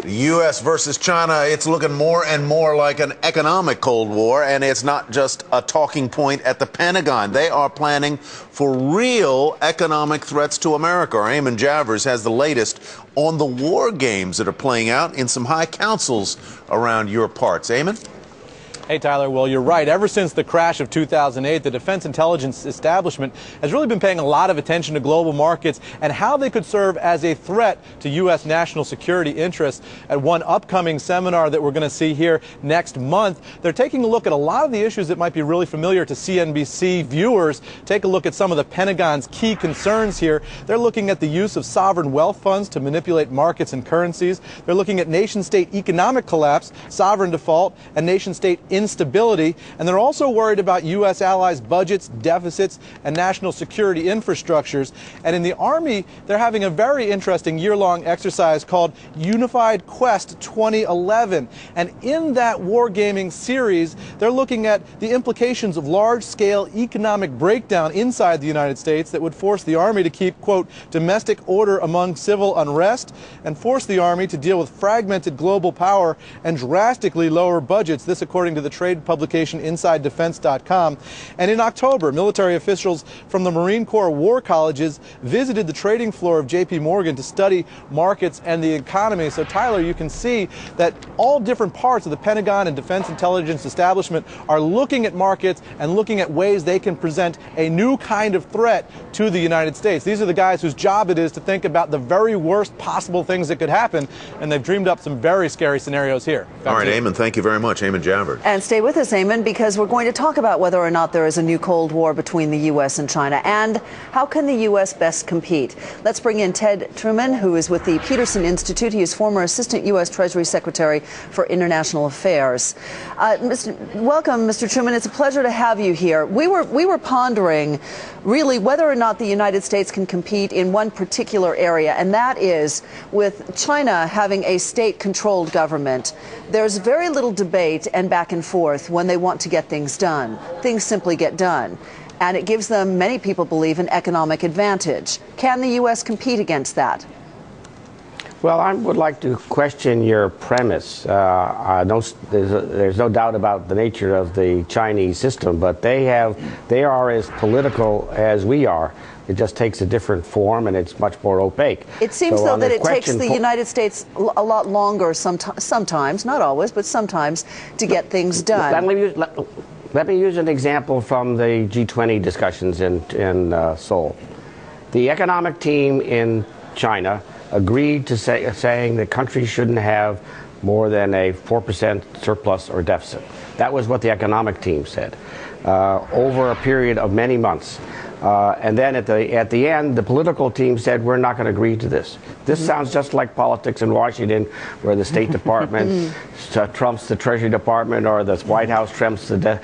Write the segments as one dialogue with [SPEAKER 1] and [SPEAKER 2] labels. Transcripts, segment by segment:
[SPEAKER 1] The U.S. versus China, it's looking more and more like an economic Cold War, and it's not just a talking point at the Pentagon. They are planning for real economic threats to America. Our Eamon Javers has the latest on the war games that are playing out in some high councils around your parts. Eamon?
[SPEAKER 2] Hey, Tyler. Well, you're right. Ever since the crash of 2008, the defense intelligence establishment has really been paying a lot of attention to global markets and how they could serve as a threat to U.S. national security interests. At one upcoming seminar that we're going to see here next month, they're taking a look at a lot of the issues that might be really familiar to CNBC viewers. Take a look at some of the Pentagon's key concerns here. They're looking at the use of sovereign wealth funds to manipulate markets and currencies. They're looking at nation-state economic collapse, sovereign default, and nation-state instability, and they're also worried about U.S. allies' budgets, deficits, and national security infrastructures. And in the Army, they're having a very interesting year-long exercise called Unified Quest 2011. And in that wargaming series, they're looking at the implications of large-scale economic breakdown inside the United States that would force the Army to keep, quote, domestic order among civil unrest, and force the Army to deal with fragmented global power and drastically lower budgets. This according to the trade publication InsideDefense.com. And in October, military officials from the Marine Corps war colleges visited the trading floor of J.P. Morgan to study markets and the economy. So, Tyler, you can see that all different parts of the Pentagon and defense intelligence establishment are looking at markets and looking at ways they can present a new kind of threat to the United States. These are the guys whose job it is to think about the very worst possible things that could happen, and they've dreamed up some very scary scenarios here.
[SPEAKER 1] All right, Eamon, thank you very much. Eamon Javers.
[SPEAKER 3] And stay with us, Eamon, because we're going to talk about whether or not there is a new Cold War between the U.S. and China, and how can the U.S. best compete. Let's bring in Ted Truman, who is with the Peterson Institute. He is former Assistant U.S. Treasury Secretary for International Affairs. Welcome, Mr. Truman. It's a pleasure to have you here. We were pondering, really, whether or not the United States can compete in one particular area, and that is with China having a state-controlled government. There's very little debate and back and forth when they want to get things done. Things simply get done. And it gives them, many people believe, an economic advantage. Can the U.S. compete against that?
[SPEAKER 4] Well, I would like to question your premise. There's no doubt about the nature of the Chinese system, but they are as political as we are. It just takes a different form, and it's much more opaque.
[SPEAKER 3] It seems, though, that it takes the United States a lot longer, sometimes, not always, but sometimes, to get things done.
[SPEAKER 4] Let me use an example from the G20 discussions in Seoul. The economic team in China agreed to saying that countries shouldn't have more than a 4% surplus or deficit. That was what the economic team said over a period of many months. And then at the end, the political team said, we're not going to agree to this. This sounds just like politics in Washington, where the State Department trumps the Treasury Department, or the White House trumps the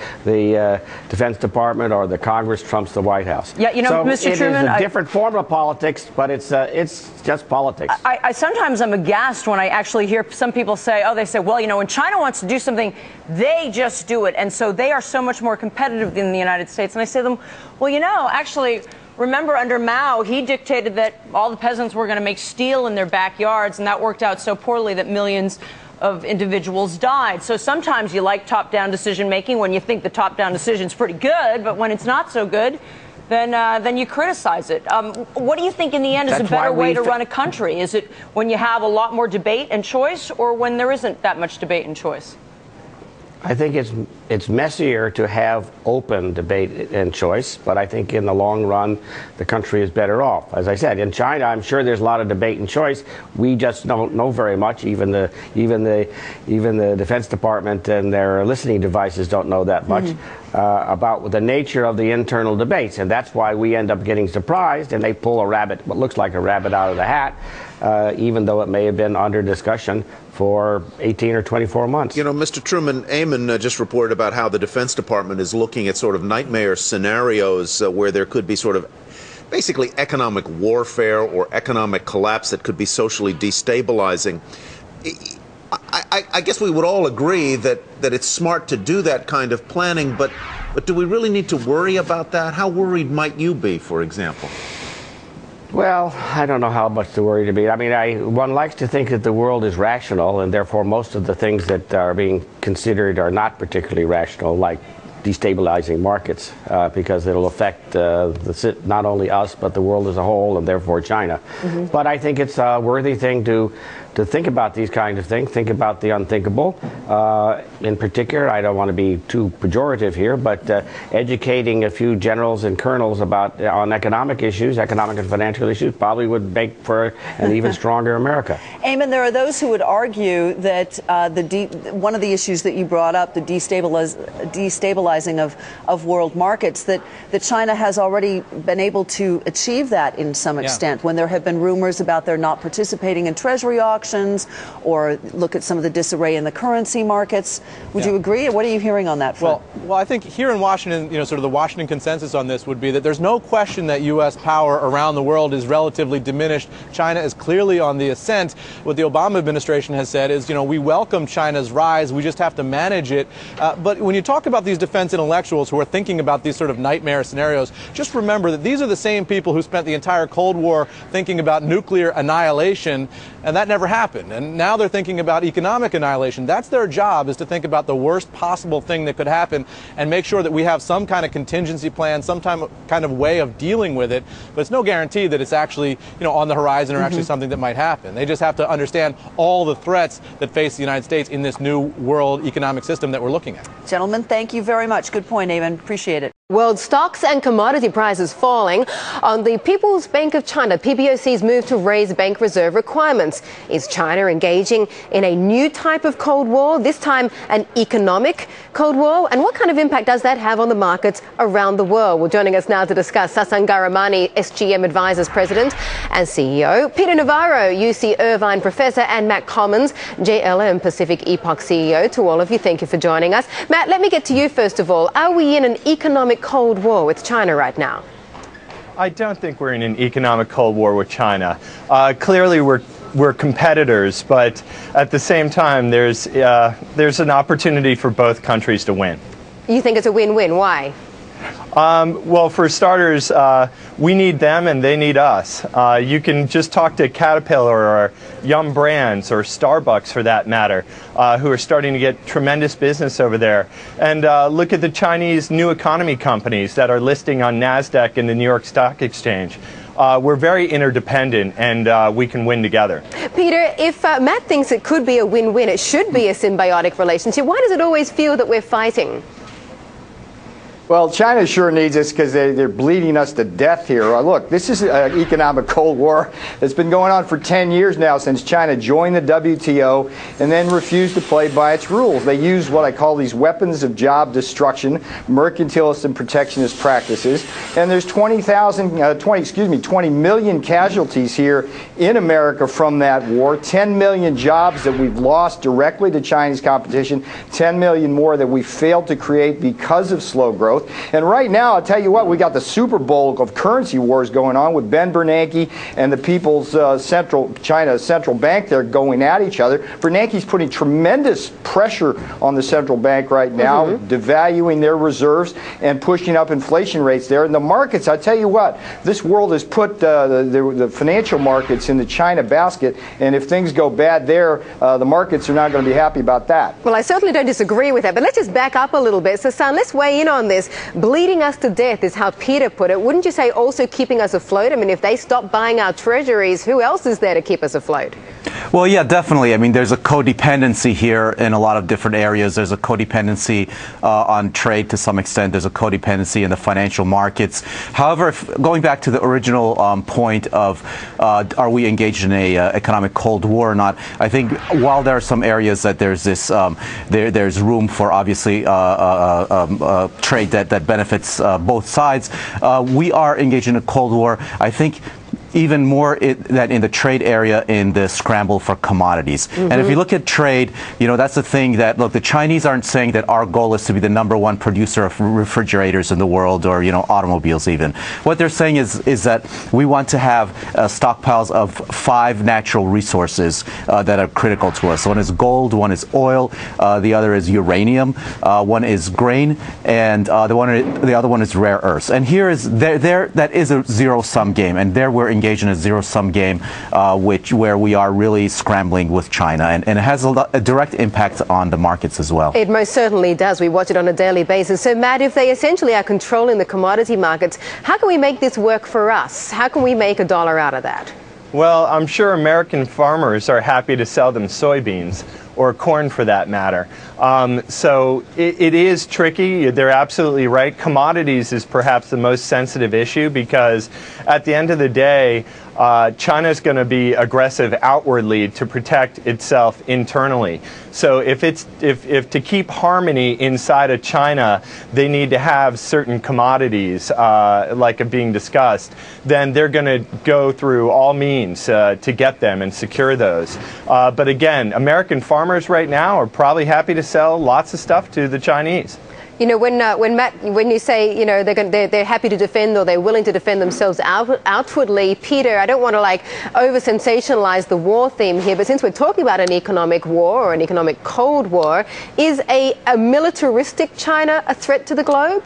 [SPEAKER 4] Defense Department, or the Congress trumps the White House.
[SPEAKER 5] Yeah, you know,
[SPEAKER 4] so
[SPEAKER 5] Mr. Truman,
[SPEAKER 4] it is a different form of politics, but it's just politics.
[SPEAKER 5] I sometimes am aghast when I actually hear some people say, they say, well, you know, when China wants to do something, they just do it, and so they are so much more competitive than the United States. And I say to them, well, you know, actually, remember under Mao, he dictated that all the peasants were going to make steel in their backyards, and that worked out so poorly that millions of individuals died. So sometimes you like top-down decision-making when you think the top-down decision's pretty good, but when it's not so good, then you criticize it. What do you think in the end is a better way to run a country? Is it when you have a lot more debate and choice, or when there isn't that much debate and choice?
[SPEAKER 4] I think it's messier to have open debate and choice, but I think in the long run, the country is better off. As I said, in China, I'm sure there's a lot of debate and choice. We just don't know very much. Even the Defense Department and their listening devices don't know that much about the nature of the internal debates, and that's why we end up getting surprised, and they pull what looks like a rabbit out of the hat, even though it may have been under discussion for 18 or 24 months.
[SPEAKER 1] You know, Mr. Truman, Eamon just reported about how the Defense Department is looking at sort of nightmare scenarios where there could be sort of basically economic warfare or economic collapse that could be socially destabilizing. I guess we would all agree that it's smart to do that kind of planning, but do we really need to worry about that? How worried might you be, for example?
[SPEAKER 4] Well, I don't know how much to worry to be. I mean, one likes to think that the world is rational, and therefore most of the things that are being considered are not particularly rational, like destabilizing markets, because it'll affect not only us, but the world as a whole, and therefore China. But I think it's a worthy thing to think about these kinds of things, think about the unthinkable. In particular, I don't want to be too pejorative here, but educating a few generals and colonels on economic issues, economic and financial issues, probably would make for an even stronger America.
[SPEAKER 3] Eamon, there are those who would argue that one of the issues that you brought up, the destabilizing of world markets, that China has already been able to achieve that in some extent. When there have been rumors about their not participating in treasury auctions, or look at some of the disarray in the currency markets. Would you agree? What are you hearing on that front?
[SPEAKER 2] Well, I think here in Washington, sort of the Washington consensus on this would be that there's no question that U.S. power around the world is relatively diminished. China is clearly on the ascent. What the Obama administration has said is, we welcome China's rise. We just have to manage it. But when you talk about these defense intellectuals who are thinking about these sort of nightmare scenarios, just remember that these are the same people who spent the entire Cold War thinking about nuclear annihilation, and that never happened. And now they're thinking about economic annihilation. That's their job, is to think about the worst possible thing that could happen and make sure that we have some kind of contingency plan, some kind of way of dealing with it. But it's no guarantee that it's actually, on the horizon or actually something that might happen. They just have to understand all the threats that face the United States in this new world economic system that we're looking at.
[SPEAKER 3] Gentlemen, thank you very much. Good point, Eamon. Appreciate it.
[SPEAKER 6] World stocks and commodity prices falling on the People's Bank of China, PBOC's move to raise bank reserve requirements. Is China engaging in a new type of Cold War, this time an economic Cold War? And what kind of impact does that have on the markets around the world? Well, joining us now to discuss, Sasan Garamani, SGM Advisors President and CEO, Peter Navarro, UC Irvine Professor, and Matt Commons, JLM Pacific Epoch CEO. To all of you, thank you for joining us. Matt, let me get to you first of all. Are we in an economic Cold War with China right now?
[SPEAKER 7] I don't think we're in an economic Cold War with China. Clearly, we're competitors, but at the same time, there's an opportunity for both countries to win.
[SPEAKER 6] You think it's a win-win? Why?
[SPEAKER 7] Well, for starters, we need them and they need us. You can just talk to Caterpillar or Yum Brands or Starbucks, for that matter, who are starting to get tremendous business over there. And look at the Chinese new economy companies that are listing on NASDAQ and the New York Stock Exchange. We're very interdependent, and we can win together.
[SPEAKER 6] Peter, if Matt thinks it could be a win-win, it should be a symbiotic relationship, why does it always feel that we're fighting?
[SPEAKER 8] Well, China sure needs us because they're bleeding us to death here. Look, this is an economic Cold War that's been going on for 10 years now, since China joined the WTO and then refused to play by its rules. They use what I call these weapons of job destruction, mercantilist and protectionist practices. And there's 20 million casualties here in America from that war, 10 million jobs that we've lost directly to Chinese competition, 10 million more that we failed to create because of slow growth. And right now, I'll tell you what, we got the Super Bowl of currency wars going on with Ben Bernanke and the People's China Central Bank. They're going at each other. Bernanke's putting tremendous pressure on the central bank right now, devaluing their reserves and pushing up inflation rates there. And the markets, I tell you what, this world has put the financial markets in the China basket. And if things go bad there, the markets are not going to be happy about that.
[SPEAKER 6] Well, I certainly don't disagree with that. But let's just back up a little bit. So, San, let's weigh in on this. Bleeding us to death is how Peter put it. Wouldn't you say also keeping us afloat? I mean, if they stop buying our treasuries, who else is there to keep us afloat?
[SPEAKER 9] Well, yeah, definitely. I mean, there's a codependency here in a lot of different areas. There's a codependency on trade to some extent. There's a codependency in the financial markets. However, going back to the original point of are we engaged in a economic Cold War or not, I think while there are some areas that there's this there's room for obviously trade that benefits both sides, we are engaged in a Cold War. I think even more than in the trade area, in the scramble for commodities. And if you look at trade, that's the thing that, look, the Chinese aren't saying that our goal is to be the #1 producer of refrigerators in the world, or, automobiles even. What they're saying is that we want to have stockpiles of 5 natural resources that are critical to us. One is gold, one is oil, the other is uranium, one is grain, and the other one is rare earths. And that is a zero-sum game, and there we're engaged in a zero-sum game, where we are really scrambling with China, and it has a direct impact on the markets as well.
[SPEAKER 6] It most certainly does. We watch it on a daily basis. So, Matt, if they essentially are controlling the commodity markets, how can we make this work for us? How can we make a dollar out of that?
[SPEAKER 7] Well, I'm sure American farmers are happy to sell them soybeans, or corn for that matter. So it is tricky. They're absolutely right. Commodities is perhaps the most sensitive issue because at the end of the day, China is going to be aggressive outwardly to protect itself internally. So if to keep harmony inside of China, they need to have certain commodities like are being discussed, then they're going to go through all means to get them and secure those. But again, American farmers right now are probably happy to sell lots of stuff to the Chinese.
[SPEAKER 6] You know, when you say, you know, they're happy to defend, or they're willing to defend themselves outwardly, Peter, I don't want to like over sensationalize the war theme here, but since we're talking about an economic war or an economic Cold War, is a militaristic China a threat to the globe?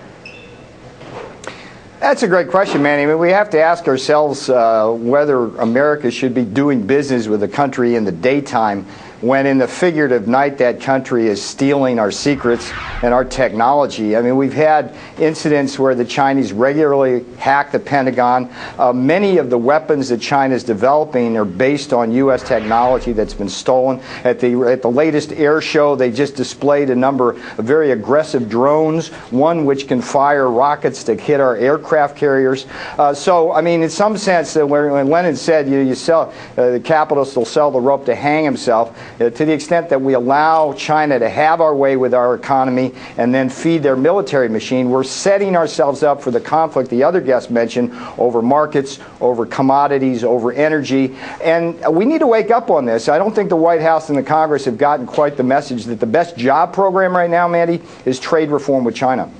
[SPEAKER 8] That's a great question, Manny. I mean, we have to ask ourselves whether America should be doing business with a country in the daytime when in the figurative night that country is stealing our secrets and our technology. I mean, we've had incidents where the Chinese regularly hack the Pentagon. Many of the weapons that China is developing are based on U.S. technology that's been stolen. At the latest air show, they just displayed a number of very aggressive drones, one which can fire rockets to hit our aircraft carriers. So, I mean, in some sense, when Lenin said, you sell, the capitalist will sell the rope to hang himself, to the extent that we allow China to have our way with our economy and then feed their military machine, we're setting ourselves up for the conflict the other guest mentioned over markets, over commodities, over energy. And we need to wake up on this. I don't think the White House and the Congress have gotten quite the message that the best job program right now, Mandy, is trade reform with China.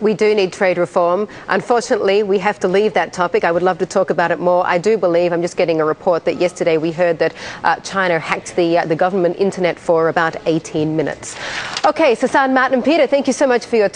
[SPEAKER 6] We do need trade reform. Unfortunately, we have to leave that topic. I would love to talk about it more. I do believe, I'm just getting a report that yesterday we heard that China hacked the government internet for about 18 minutes. Okay, Sasan, Matt and Peter, thank you so much for your time.